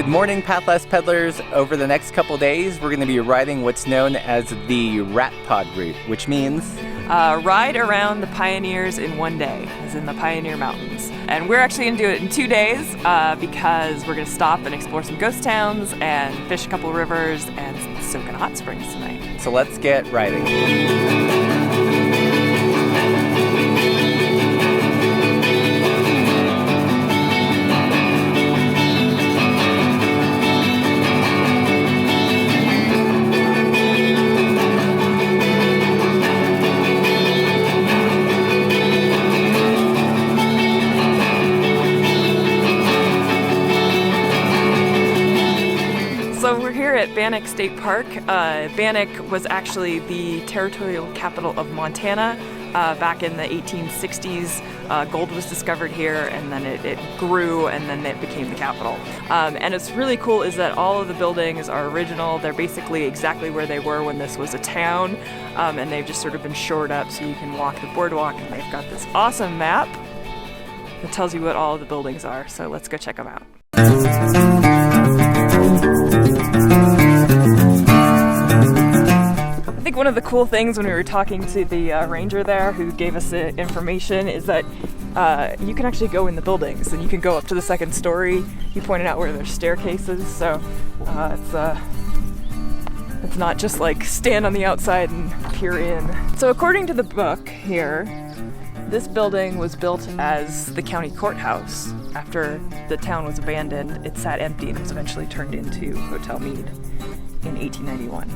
Good morning, Pathless Peddlers. Over the next couple days, we're going to be riding what's known as the RATPOD route, which means ride around the Pioneers in one day, as in the Pioneer Mountains. And we're actually going to do it in 2 days because we're going to stop and explore some ghost towns and fish a couple rivers and soak in hot springs tonight. So let's get riding. So we're here at Bannack State Park. Bannack was actually the territorial capital of Montana back in the 1860s. Gold was discovered here, and then it grew, and then it became the capital. And what's really cool is that all of the buildings are original. They're basically exactly where they were when this was a town, and they've just sort of been shored up so you can walk the boardwalk, and they've got this awesome map that tells you what all of the buildings are. So let's go check them out. I think one of the cool things when we were talking to the ranger there who gave us the information is that you can actually go in the buildings and you can go up to the second story. He pointed out where there's staircases, so it's not just like stand on the outside and peer in. So according to the book here, this building was built as the county courthouse. After the town was abandoned, it sat empty and was eventually turned into Hotel Meade in 1891.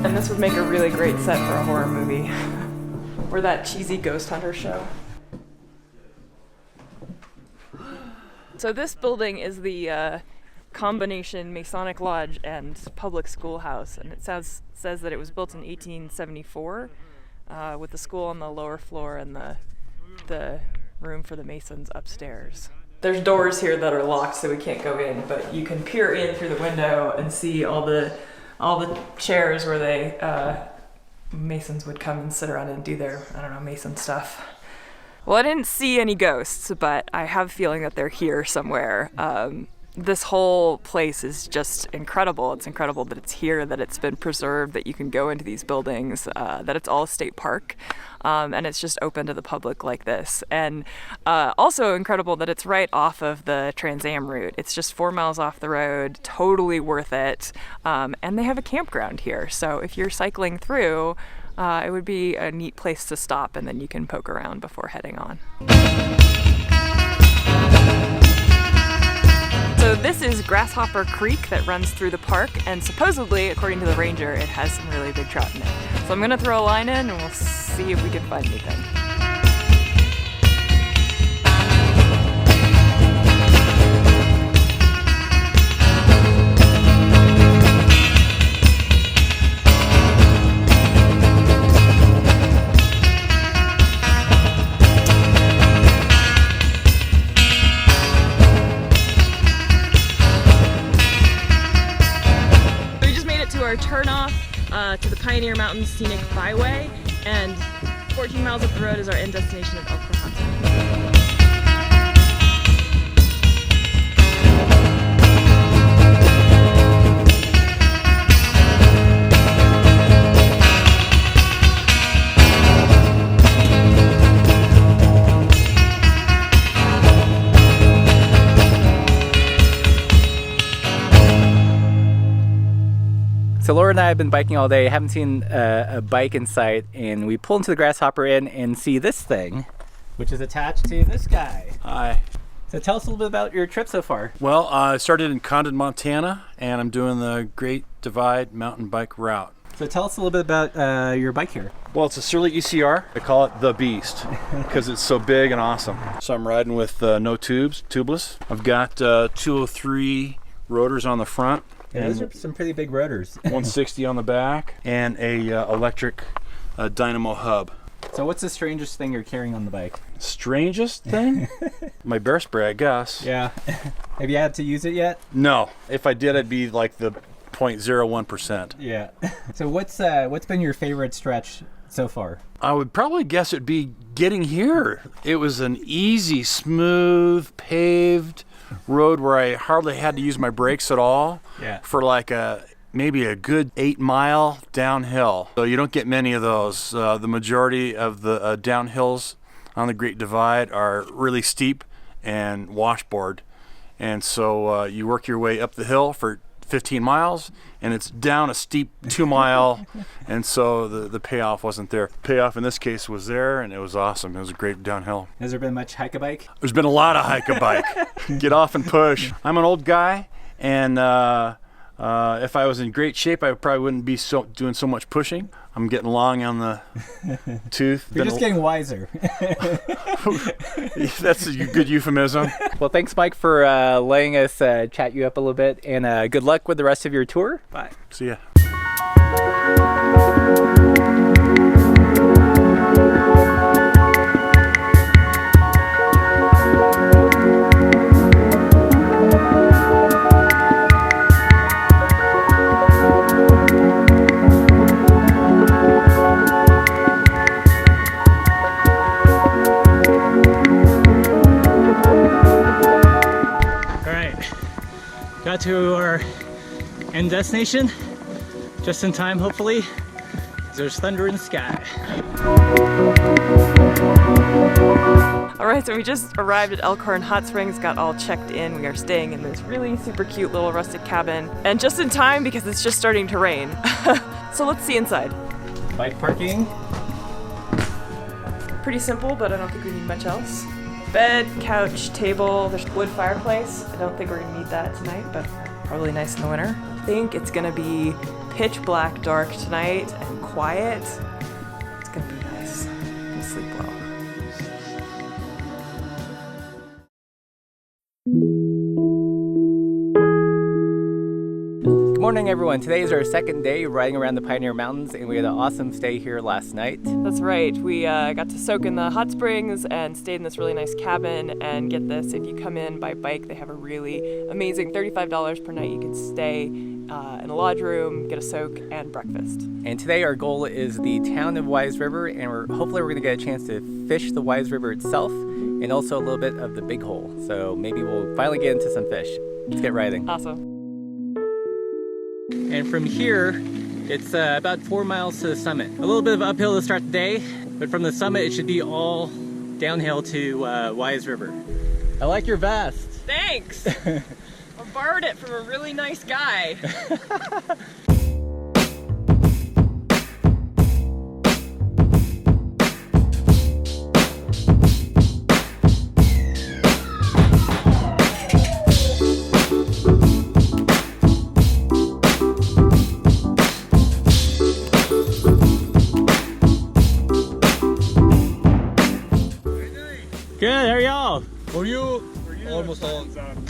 And this would make a really great set for a horror movie or that cheesy ghost hunter show. So this building is the combination Masonic Lodge and public schoolhouse, and it says that it was built in 1874 with the school on the lower floor and the room for the Masons upstairs. There's doors here that are locked so we can't go in, but you can peer in through the window and see all the chairs where they Masons would come and sit around and do their, Mason stuff. Well, I didn't see any ghosts, but I have a feeling that they're here somewhere. This whole place is just incredible. It's incredible that it's here, that it's been preserved, that you can go into these buildings, that it's all a state park, and it's just open to the public like this. And also incredible that it's right off of the Trans Am route. It's just 4 miles off the road, totally worth it. And they have a campground here, so if you're cycling through, it would be a neat place to stop, and then you can poke around before heading on. So this is Grasshopper Creek that runs through the park, and supposedly, according to the ranger, it has some really big trout in it. So I'm gonna throw a line in and we'll see if we can find anything. Our turn off to the Pioneer Mountains Scenic Byway, and 14 miles up the road is our end destination of Elkhorn Hot Springs. So Laura and I have been biking all day, haven't seen a bike in sight, and we pull into the Grasshopper Inn and see this thing, which is attached to this guy. Hi. So tell us a little bit about your trip so far. Well, I started in Condon, Montana, and I'm doing the Great Divide mountain bike route. So tell us a little bit about your bike here. Well, it's a Surly ECR. I call it the Beast because it's so big and awesome. So I'm riding with no tubes, tubeless. I've got 203 rotors on the front. Yeah, those are some pretty big rotors. 160 on the back, and a electric dynamo hub. So what's the strangest thing you're carrying on the bike? Strangest thing? My bear spray, I guess. Yeah. Have you had to use it yet? No. If I did, I'd be like the 0.01%. Yeah. So what's been your favorite stretch so far? I would probably guess it'd be getting here. It was an easy, smooth, paved road where I hardly had to use my brakes at all. Yeah. For like maybe a good 8 mile downhill. So you don't get many of those. The majority of the downhills on the Great Divide are really steep and washboard. And so you work your way up the hill for 15 miles and it's down a steep 2 mile. And so the payoff wasn't there. Payoff in this case was there, and it was awesome. It was a great downhill. Has there been much hike-a-bike? There's been a lot of hike-a-bike. Get off and push. I'm an old guy, and if I was in great shape, I probably wouldn't be doing so much pushing. I'm getting long on the tooth. You're just getting wiser. That's a good euphemism. Well, thanks, Mike, for letting us chat you up a little bit, and good luck with the rest of your tour. Bye. See ya. Got to our end destination just in time, hopefully, because there's thunder in the sky. All right, so we just arrived at Elkhorn Hot Springs, got all checked in. We are staying in this really super cute little rustic cabin, and just in time because it's just starting to rain. So let's see inside. Bike parking. Pretty simple, but I don't think we need much else. Bed, couch, table, there's wood fireplace. I don't think we're gonna need that tonight, but probably nice in the winter. I think it's gonna be pitch black dark tonight and quiet. It's gonna be nice. I'm gonna sleep well. Good morning, everyone. Today is our second day riding around the Pioneer Mountains, and we had an awesome stay here last night. That's right. We got to soak in the hot springs and stayed in this really nice cabin. And get this, if you come in by bike, they have a really amazing $35 per night. You can stay in a lodge room, get a soak, and breakfast. And today our goal is the town of Wise River, and hopefully we're going to get a chance to fish the Wise River itself, and also a little bit of the Big Hole. So maybe we'll finally get into some fish. Let's get riding. Awesome. And from here, it's about 4 miles to the summit. A little bit of uphill to start the day, but from the summit, it should be all downhill to Wise River. I like your vest. Thanks. I borrowed it from a really nice guy. Good, how are y'all? For you, almost all.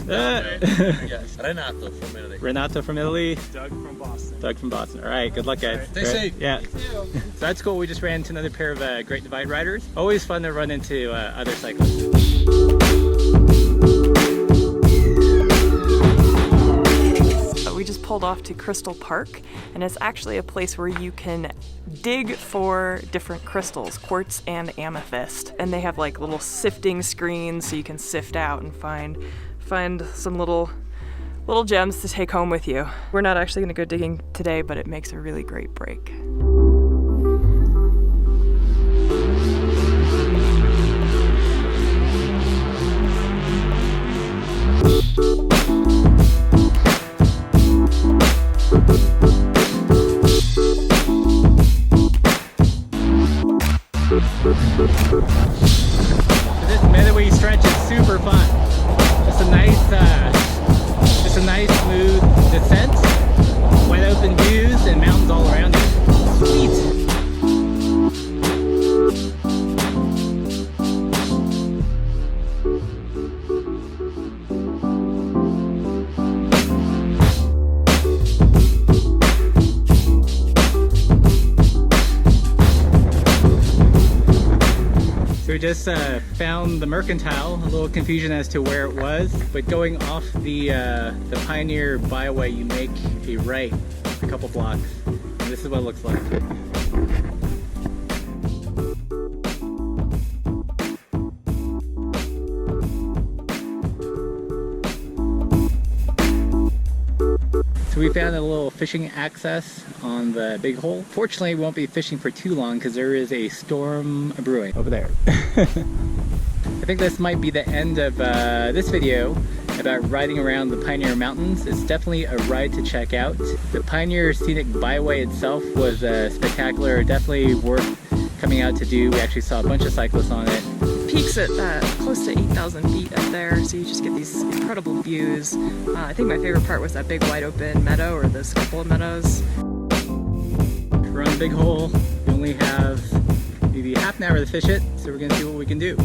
Yes, Renato from Italy. Renato from Italy. Doug from Boston. Doug from Boston. All right, good luck, guys. Stay safe. Yeah. So that's cool. We just ran into another pair of Great Divide riders. Always fun to run into other cyclists. We just pulled off to Crystal Park, and it's actually a place where you can dig for different crystals, quartz and amethyst. And they have like little sifting screens so you can sift out and find some little gems to take home with you. We're not actually gonna go digging today, but it makes a really great break. This Byway stretch is super fun. Just a nice smooth descent, wide open views, and mountains all around you. Sweet. just found the Mercantile. A little confusion as to where it was, but going off the Pioneer Byway, you make a right a couple blocks. And this is what it looks like. So we found a little fishing access on the Big Hole. Fortunately, we won't be fishing for too long because there is a storm brewing over there. I think this might be the end of this video about riding around the Pioneer Mountains. It's definitely a ride to check out. The Pioneer Scenic Byway itself was spectacular, definitely worth coming out to do. We actually saw a bunch of cyclists on it. Peaks at close to 8,000 feet up there, so you just get these incredible views. I think my favorite part was that big wide open meadow, or those couple of meadows. We're on the Big Hole. We only have maybe half an hour to fish it, so we're gonna see what we can do.